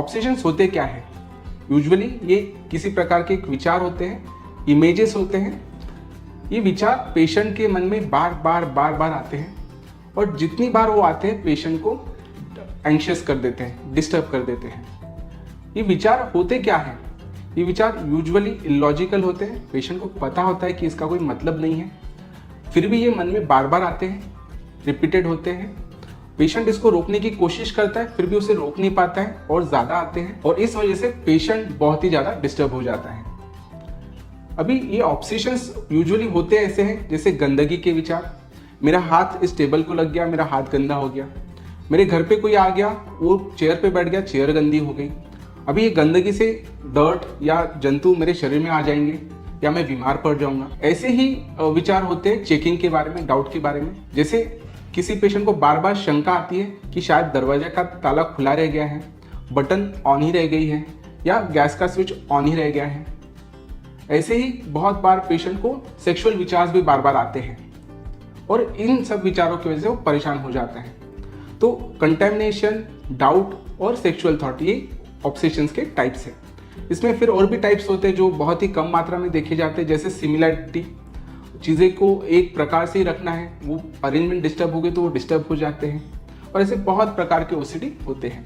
Obsessions होते क्या है? यूजुअली ये किसी प्रकार के एक विचार होते हैं, इमेजेस होते हैं। ये विचार पेशेंट के मन में बार बार आते हैं और जितनी बार वो आते हैं पेशेंट को एंशियस कर देते हैं, डिस्टर्ब कर देते हैं। ये विचार होते क्या हैं? ये विचार यूजुअली इलॉजिकल होते हैं। पेशेंट को पता होता है कि इसका कोई मतलब नहीं है, फिर भी ये मन में बार बार आते हैं, रिपीटेड होते हैं। पेशेंट इसको रोकने की कोशिश करता है, फिर भी उसे रोक नहीं पाता है और ज़्यादा आते हैं और इस वजह से पेशेंट बहुत ही ज़्यादा डिस्टर्ब हो जाता है। अभी ये ऑब्सेशंस यूजुअली होते ऐसे हैं जैसे गंदगी के विचार। मेरा हाथ इस टेबल को लग गया, मेरा हाथ गंदा हो गया। मेरे घर पे कोई आ गया, वो चेयर पे बैठ गया, चेयर गंदी हो गई। अभी ये गंदगी से डर्ट या जंतु मेरे शरीर में आ जाएंगे या मैं बीमार पड़ जाऊंगा। ऐसे ही विचार होते हैं चेकिंग के बारे में, डाउट के बारे में। जैसे किसी पेशेंट को बार बार शंका आती है कि शायद दरवाजा का ताला खुला रह गया है, बटन ऑन ही रह गई है या गैस का स्विच ऑन ही रह गया है। ऐसे ही बहुत बार पेशेंट को सेक्सुअल विचार भी बार बार आते हैं और इन सब विचारों की वजह से वो परेशान हो जाता है। तो कंटेमिनेशन, डाउट और सेक्सुअल थॉट ये ऑब्सेशंस के टाइप्स हैं। इसमें फिर और भी टाइप्स होते हैं जो बहुत ही कम मात्रा में देखे जाते हैं, जैसे सिमिलैरिटी। चीज़ें को एक प्रकार से ही रखना है, वो अरेंजमेंट डिस्टर्ब हो गई तो वो डिस्टर्ब हो जाते हैं। और ऐसे बहुत प्रकार के ओसीडी होते हैं।